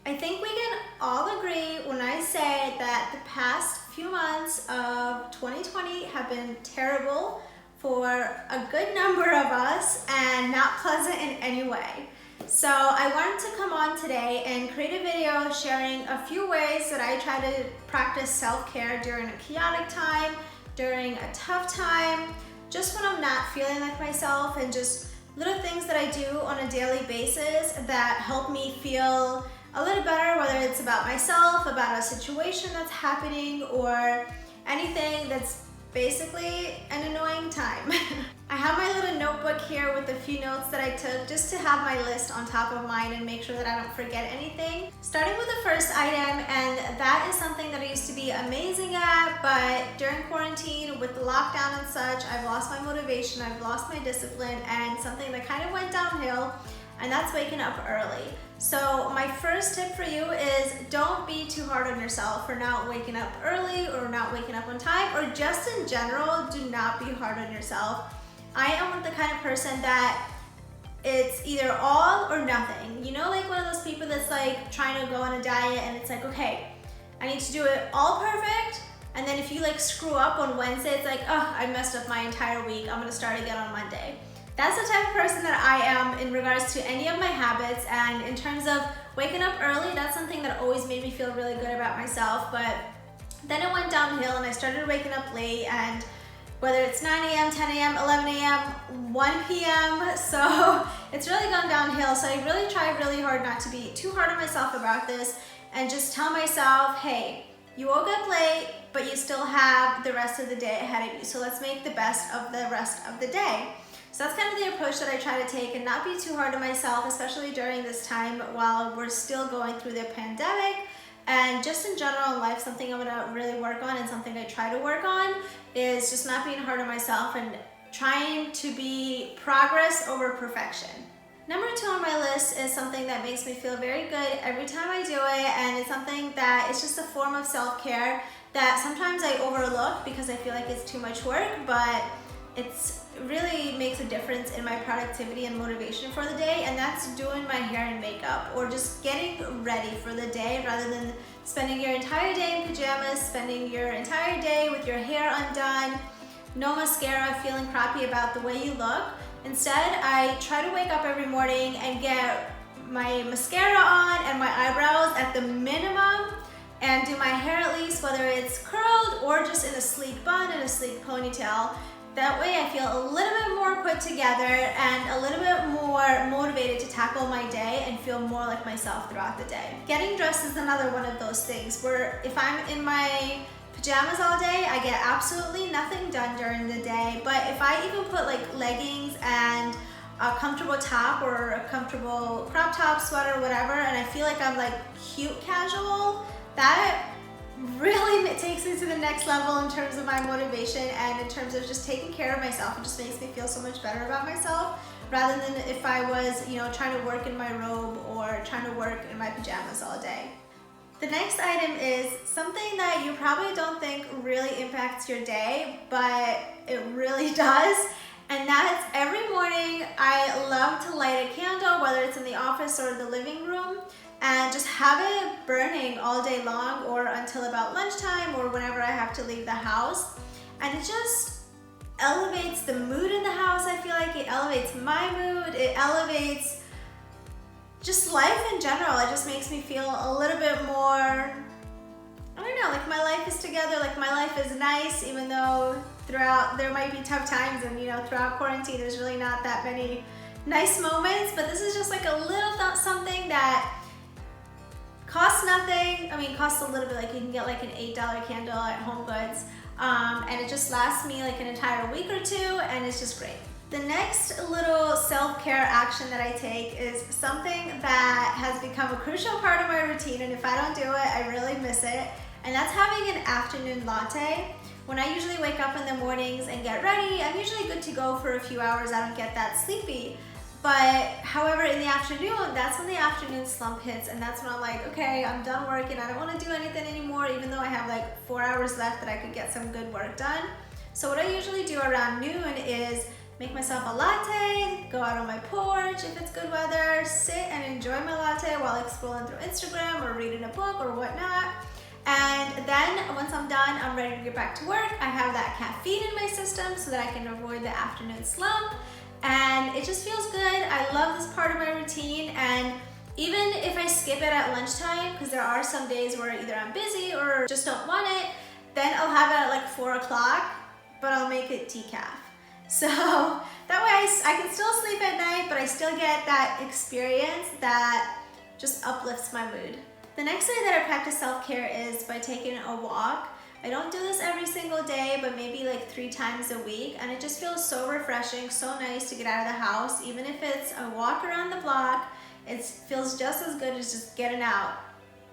I think we can all agree when I say that the past few months of 2020 have been terrible for a good number of us and not pleasant in any way. So I wanted to come on today and create a video sharing a few ways that I try to practice self-care during a chaotic time, during a tough time, just when I'm not feeling like myself, and just little things that I do on a daily basis that help me feel a little better, whether it's about myself, about a situation that's happening, or anything that's basically an annoying time. I have my little notebook here with a few notes that I took just to have my list on top of mine and make sure that I don't forget anything. Starting with the first item, and that is something that I used to be amazing at, but during quarantine with the lockdown and such, I've lost my motivation, I've lost my discipline, and something that kind of went downhill, and that's waking up early. So my first tip for you is don't be too hard on yourself for not waking up early or not waking up on time, or just in general, do not be hard on yourself. I am the kind of person that it's either all or nothing. You know, like one of those people that's like trying to go on a diet and it's like, okay, I need to do it all perfect. And then if you like screw up on Wednesday, it's like, oh, I messed up my entire week. I'm gonna start again on Monday. That's the type of person that I am in regards to any of my habits. And in terms of waking up early, that's something that always made me feel really good about myself. But then it went downhill and I started waking up late, and whether it's 9 a.m., 10 a.m., 11 a.m., 1 p.m. So it's really gone downhill. So I really try really hard not to be too hard on myself about this and just tell myself, hey, you woke up late, but you still have the rest of the day ahead of you. So let's make the best of the rest of the day. So that's kind of the approach that I try to take, and not be too hard on myself, especially during this time while we're still going through the pandemic. And just in general in life, something I'm gonna really work on and something I try to work on is just not being hard on myself and trying to be progress over perfection. Number 2 on my list is something that makes me feel very good every time I do it, and it's something that it's just a form of self-care that sometimes I overlook because I feel like it's too much work, but it's really makes a difference in my productivity and motivation for the day, and that's doing my hair and makeup, or just getting ready for the day rather than spending your entire day in pajamas, spending your entire day with your hair undone, no mascara, feeling crappy about the way you look. Instead, I try to wake up every morning and get my mascara on and my eyebrows at the minimum, and do my hair at least, whether it's curled or just in a sleek bun and a sleek ponytail. That way I feel a little bit more put together and a little bit more motivated to tackle my day and feel more like myself throughout the day. Getting dressed is another one of those things where if I'm in my pajamas all day, I get absolutely nothing done during the day. But if I even put like leggings and a comfortable top or a comfortable crop top, sweater, whatever, and I feel like I'm like cute casual, that really takes me to the next level in terms of my motivation and in terms of just taking care of myself. It just makes me feel so much better about myself rather than if I was, you know, trying to work in my robe or trying to work in my pajamas all day. The next item is something that you probably don't think really impacts your day, but it really does. And that's every morning I love to light a candle, whether it's in the office or the living room, and just have it burning all day long or until about lunchtime or whenever I have to leave the house. And it just elevates the mood in the house. I feel like it elevates my mood, it elevates just life in general. It just makes me feel a little bit more, I don't know, like my life is together, like my life is nice, even though throughout there might be tough times, and you know, throughout quarantine there's really not that many nice moments, but this is just like a little something that costs nothing. I mean, costs a little bit, like you can get like an $8 candle at Home Goods, and it just lasts me like an entire week or two, and it's just great. The next little self-care action that I take is something that has become a crucial part of my routine, and if I don't do it, I really miss it, and that's having an afternoon latte. When I usually wake up in the mornings and get ready, I'm usually good to go for a few hours. I don't get that sleepy. But however, in the afternoon, that's when the afternoon slump hits, and that's when I'm like, okay, I'm done working, I don't want to do anything anymore, even though I have like 4 hours left that I could get some good work done. So what I usually do around noon is make myself a latte, go out on my porch if it's good weather, sit and enjoy my latte while like scrolling through Instagram or reading a book or whatnot. And then once I'm done, I'm ready to get back to work. I have that caffeine in my system so that I can avoid the afternoon slump. And it just feels good. I love this part of my routine. And even if I skip it at lunchtime, because there are some days where either I'm busy or just don't want it, then I'll have it at like 4 o'clock, but I'll make it decaf. So that way I can still sleep at night, but I still get that experience that just uplifts my mood. The next way that I practice self-care is by taking a walk. I don't do this every single day, but maybe like 3 times a week, and it just feels so refreshing, so nice to get out of the house. Even if it's a walk around the block, it feels just as good as just getting out.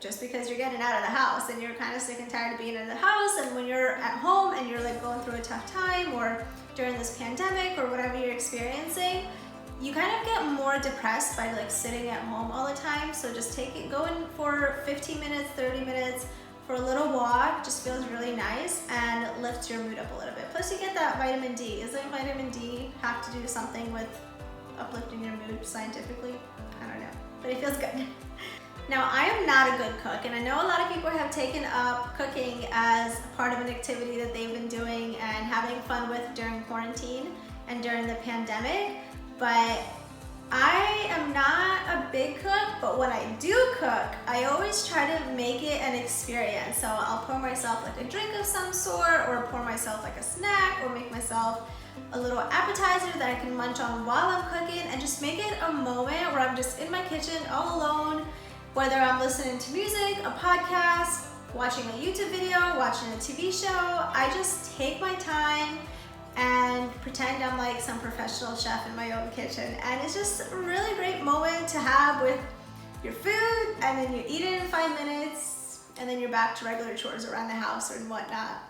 Just because you're getting out of the house and you're kind of sick and tired of being in the house, and when you're at home and you're like going through a tough time or during this pandemic or whatever you're experiencing, you kind of get more depressed by like sitting at home all the time. So just going for 15 minutes, 30 minutes for a little walk just feels really nice and lifts your mood up a little bit. Plus you get that vitamin D. Isn't vitamin D have to do something with uplifting your mood scientifically? I don't know, but it feels good. Now, I am not a good cook, and I know a lot of people have taken up cooking as part of an activity that they've been doing and having fun with during quarantine and during the pandemic, but I am not a big cook, but when I do cook, I always try to make it an experience. So I'll pour myself like a drink of some sort, or pour myself like a snack, or make myself a little appetizer that I can munch on while I'm cooking, and just make it a moment where I'm just in my kitchen all alone, whether I'm listening to music, a podcast, watching a YouTube video, watching a TV show. I just take my time and pretend I'm like some professional chef in my own kitchen. And it's just a really great moment to have with your food, and then you eat it in 5 minutes, and then you're back to regular chores around the house and whatnot.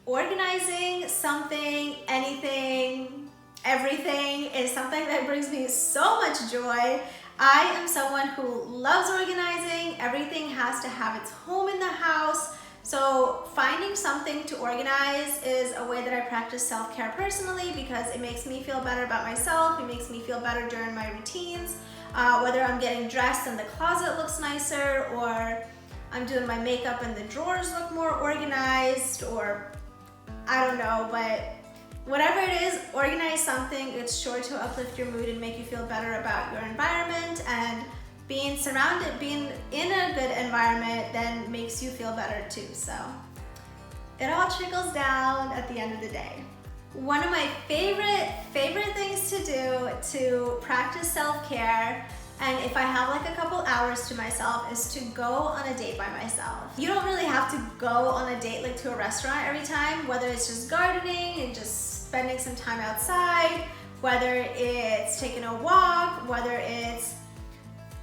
Organizing something, anything, everything is something that brings me so much joy. I am someone who loves organizing. Everything has to have its home in the house. So finding something to organize is a way that I practice self-care personally, because it makes me feel better about myself. It makes me feel better during my routines. Whether I'm getting dressed and the closet looks nicer, or I'm doing my makeup and the drawers look more organized, or I don't know, but whatever it is, organize something. It's sure to uplift your mood and make you feel better about your environment, and being in a good environment then makes you feel better too. So it all trickles down at the end of the day. One of my favorite things to do to practice self-care, and if I have like a couple hours to myself, is to go on a date by myself. You don't really have to go on a date like to a restaurant every time, whether it's just gardening and just spending some time outside, whether it's taking a walk, whether it's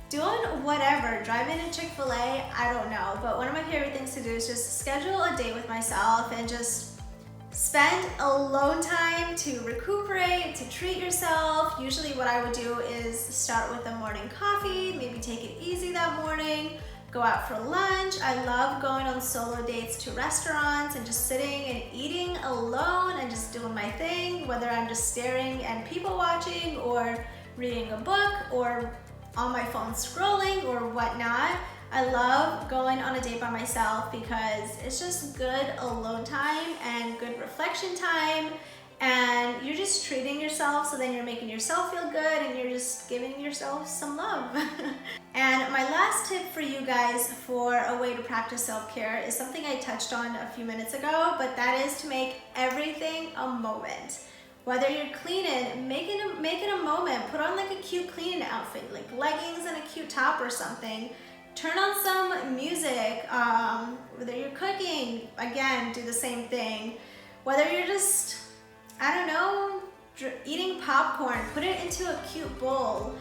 doing whatever, driving to Chick-fil-A, I don't know. But one of my favorite things to do is just schedule a date with myself and just spend alone time to recuperate, to treat yourself. Usually what I would do is start with a morning coffee, maybe take it easy that morning, go out for lunch. I love going on solo dates to restaurants and just sitting and eating alone and just doing my thing, whether I'm just staring and people watching, or reading a book, or on my phone scrolling, or whatnot. I love going on a date by myself because it's just good alone time and good reflection time, and you're just treating yourself, so then you're making yourself feel good and you're just giving yourself some love. And my last tip for you guys for a way to practice self-care is something I touched on a few minutes ago, but that is to make everything a moment. Whether you're cleaning, make it a moment. Put on like a cute cleaning outfit, like leggings and a cute top or something. Turn on some music. Whether you're cooking, again, do the same thing. Whether you're just, I don't know, eating popcorn, put it into a cute bowl.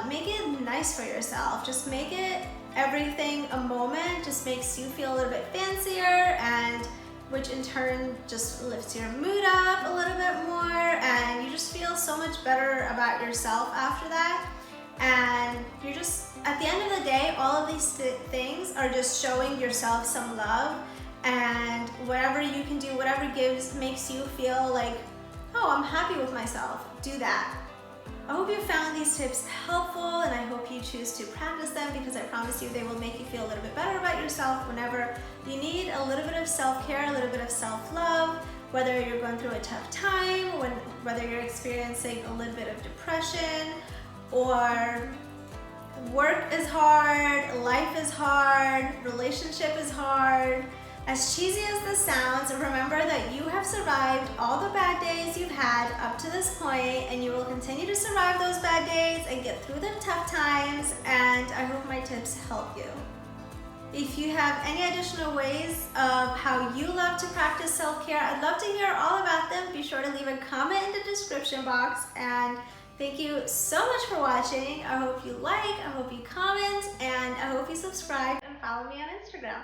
Make it nice for yourself. Just make it everything a moment. Just makes you feel a little bit fancier, and which in turn just lifts your mood up a little bit more, and you just feel so much better about yourself after that. And you're just, at the end of the day, all of these things are just showing yourself some love, and whatever you can do, whatever makes you feel like oh, I'm happy with myself, do that. I hope you found these tips helpful, and I hope you choose to practice them, because I promise you they will make you feel a little bit better about yourself whenever you need a little bit of self-care, a little bit of self-love, whether you're going through a tough time, whether you're experiencing a little bit of depression, or work is hard, life is hard, relationship is hard. As cheesy as this sounds, remember that you have survived all the bad days you've had up to this point, and you will continue to survive those bad days and get through the tough times, and I hope my tips help you. If you have any additional ways of how you love to practice self-care, I'd love to hear all about them. Be sure to leave a comment in the description box, and thank you so much for watching. I hope you like, I hope you comment, and I hope you subscribe and follow me on Instagram.